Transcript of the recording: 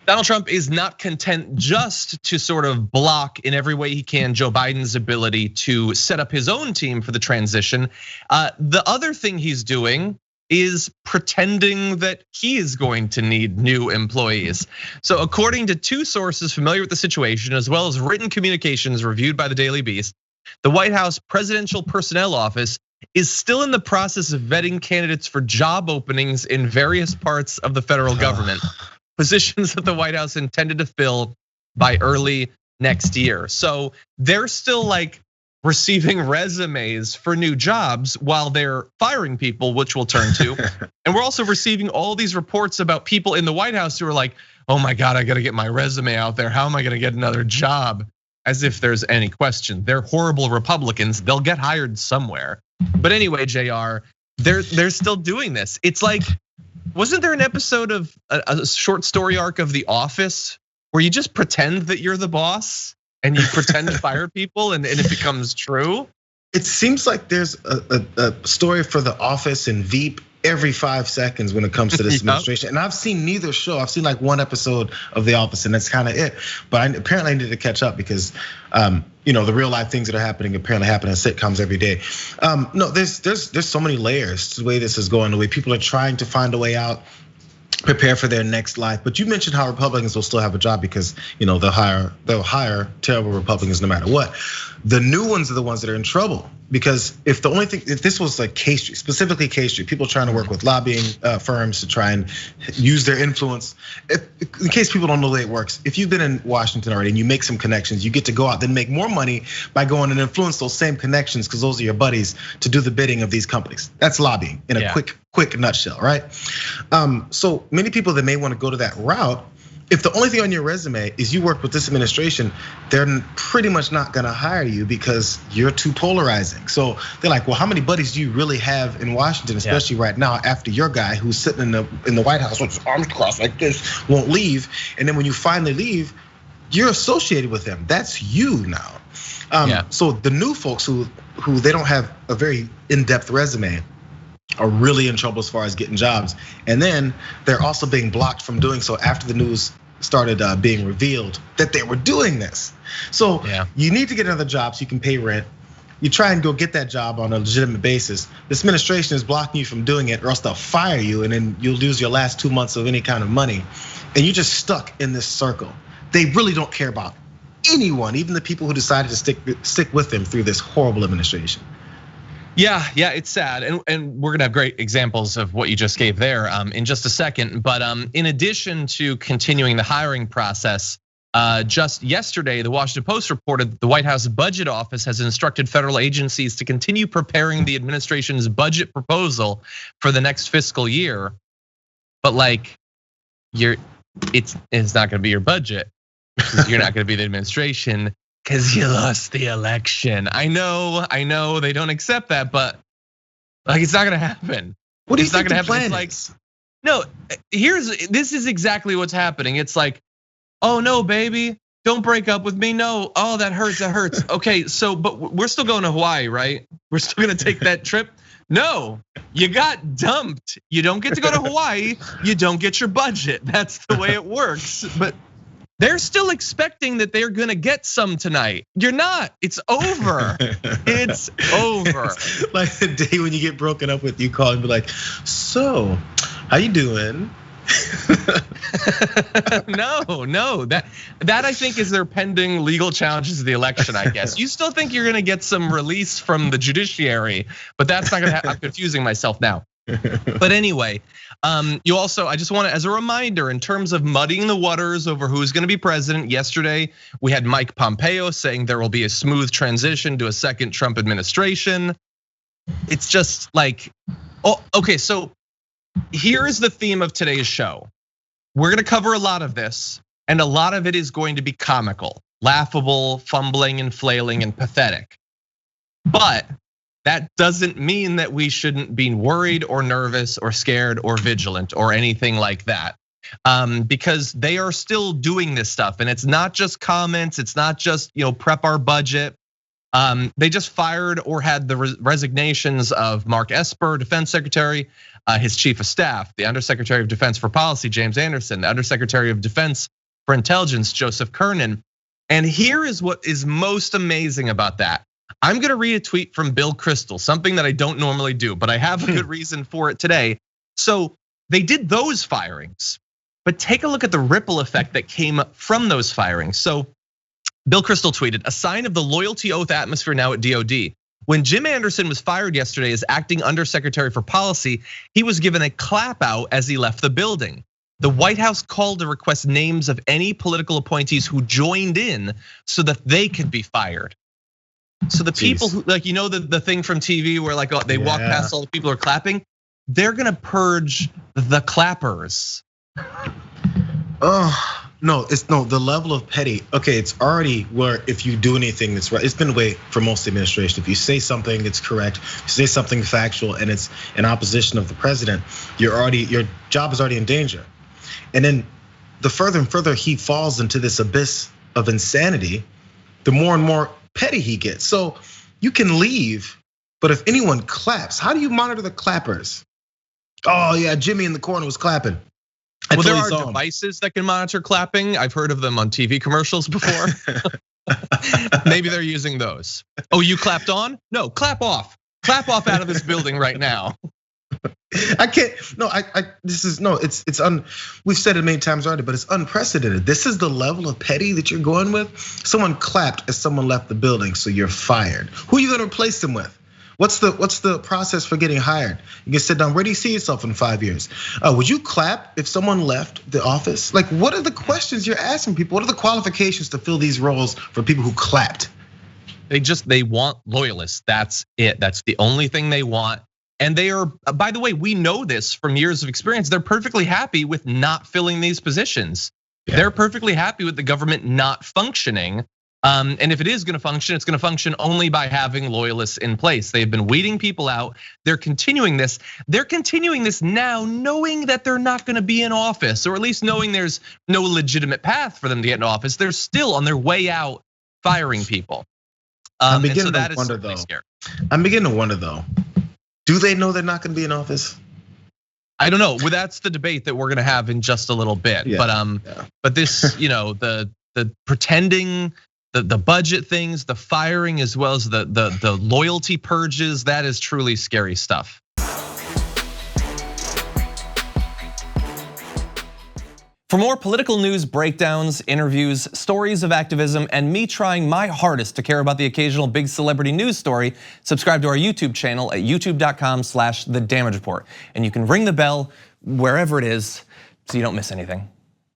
Donald Trump is not content just to sort of block in every way he can Joe Biden's ability to set up his own team for the transition. The other thing he's doing is pretending that he is going to need new employees. So according to two sources familiar with the situation, as well as written communications reviewed by the Daily Beast, the White House Presidential Personnel Office is still in the process of vetting candidates for job openings in various parts of the federal government. Positions that the White House intended to fill by early next year. So they're still like receiving resumes for new jobs while they're firing people, which we'll turn to. And we're also receiving all these reports about people in the White House who are like, oh my God, I gotta get my resume out there. How am I gonna get another job? As if there's any question. They're horrible Republicans, they'll get hired somewhere. But anyway, JR, they're still doing this. It's like, wasn't there an episode of a short story arc of The Office where you just pretend that you're the boss and you pretend to fire people and it becomes true? It seems like there's a story for The Office and Veep every 5 seconds when it comes to this administration. And I've seen neither show. I've seen like one episode of The Office and that's kind of it. But apparently I need to catch up because the real life things that are happening apparently happen in sitcoms every day. No, there's so many layers to the way this is going, the way people are trying to find a way out, prepare for their next life. But you mentioned how Republicans will still have a job because they'll hire terrible Republicans no matter what. The new ones are the ones that are in trouble because if this was like K Street, specifically K Street, people trying to work with lobbying firms to try and use their influence. In case people don't know the way it works, if you've been in Washington already and you make some connections, you get to go out then make more money by going and influence those same connections because those are your buddies to do the bidding of these companies. That's lobbying in a quick nutshell, right? So many people that may want to go to that route, if the only thing on your resume is you worked with this administration, they're pretty much not gonna hire you because you're too polarizing. So they're like, well, how many buddies do you really have in Washington, especially right now after your guy who's sitting in the White House with his arms crossed like this won't leave, and then when you finally leave, you're associated with them. That's you now. So the new folks who they don't have a very in-depth resume are really in trouble as far as getting jobs. And then they're also being blocked from doing so after the news started being revealed that they were doing this. So you need to get another job so you can pay rent. You try and go get that job on a legitimate basis. This administration is blocking you from doing it or else they'll fire you and then you'll lose your last 2 months of any kind of money. And you're just stuck in this circle. They really don't care about anyone, even the people who decided to stick with them through this horrible administration. Yeah, it's sad, and we're gonna have great examples of what you just gave there in just a second. But in addition to continuing the hiring process, just yesterday, the Washington Post reported that the White House Budget Office has instructed federal agencies to continue preparing the administration's budget proposal for the next fiscal year. But like, it's not gonna be your budget. You're not gonna be the administration. Because you lost the election. I know, they don't accept that, but like it's not gonna happen. What do you think the plan is? No, this is exactly what's happening. It's like, oh no, baby, don't break up with me. No, oh that hurts. Okay, so but we're still going to Hawaii, right? We're still gonna take that trip. No, you got dumped. You don't get to go to Hawaii. You don't get your budget. That's the way it works. But they're still expecting that they're gonna get some tonight. You're not, it's over. It's over. Like the day when you get broken up with, you call and be like, so, how you doing? No, that I think is their pending legal challenges to the election, I guess. You still think you're gonna get some release from the judiciary, but that's not gonna happen. I'm confusing myself now. But anyway, you also, I just want to, as a reminder, in terms of muddying the waters over who's going to be president, yesterday we had Mike Pompeo saying there will be a smooth transition to a second Trump administration. It's just like, oh, okay, so here is the theme of today's show. We're going to cover a lot of this, and a lot of it is going to be comical, laughable, fumbling and flailing and pathetic. But that doesn't mean that we shouldn't be worried or nervous or scared or vigilant or anything like that. Because they are still doing this stuff, and it's not just comments, it's not just prep our budget. They just fired or had the resignations of Mark Esper, Defense Secretary, his Chief of Staff, the Undersecretary of Defense for Policy, James Anderson, the Undersecretary of Defense for Intelligence, Joseph Kernan. And here is what is most amazing about that. I'm gonna read a tweet from Bill Kristol, something that I don't normally do, but I have a good reason for it today. So they did those firings, but take a look at the ripple effect that came from those firings. So Bill Kristol tweeted, a sign of the loyalty oath atmosphere now at DOD. When Jim Anderson was fired yesterday as acting undersecretary for policy, he was given a clap out as he left the building. The White House called to request names of any political appointees who joined in so that they could be fired. So the people who, like, the thing from TV where like they walk past all the people who are clapping, they're gonna purge the clappers. Oh. No, the level of petty. Okay, it's already where if you do anything that's right, it's been the way for most administration. If you say something that's correct, you say something factual, and it's in opposition of the president, your job is already in danger. And then the further and further he falls into this abyss of insanity, the more and more petty he gets. So you can leave, but if anyone claps, how do you monitor the clappers? Oh yeah, Jimmy in the corner was clapping. Well, there are devices that can monitor clapping. I've heard of them on TV commercials before. Maybe they're using those. Oh, you clapped on? No, clap off. Clap off out of this building right now. I can't. No, we've said it many times already, but it's unprecedented. This is the level of petty that you're going with. Someone clapped as someone left the building, so you're fired. Who are you going to replace them with? What's the process for getting hired? You can sit down. Where do you see yourself in 5 years? Would you clap if someone left the office? Like, what are the questions you're asking people? What are the qualifications to fill these roles for people who clapped? They want loyalists. That's it. That's the only thing they want. And they are, by the way, we know this from years of experience. They're perfectly happy with not filling these positions. Yeah. They're perfectly happy with the government not functioning. And if it is gonna function, it's gonna function only by having loyalists in place. They've been weeding people out. They're continuing this. They're continuing this now, knowing that they're not gonna be in office, or at least knowing there's no legitimate path for them to get in office. They're still on their way out, firing people. I'm beginning to wonder though. I'm beginning to wonder though. Do they know they're not gonna be in office? I don't know. Well, that's the debate that we're gonna have in just a little bit. Yeah. But this, the pretending. The budget things, the firing, as well as the loyalty purges, that is truly scary stuff. For more political news breakdowns, interviews, stories of activism, and me trying my hardest to care about the occasional big celebrity news story, subscribe to our YouTube channel at youtube.com/thedamagereport. And you can ring the bell wherever it is so you don't miss anything.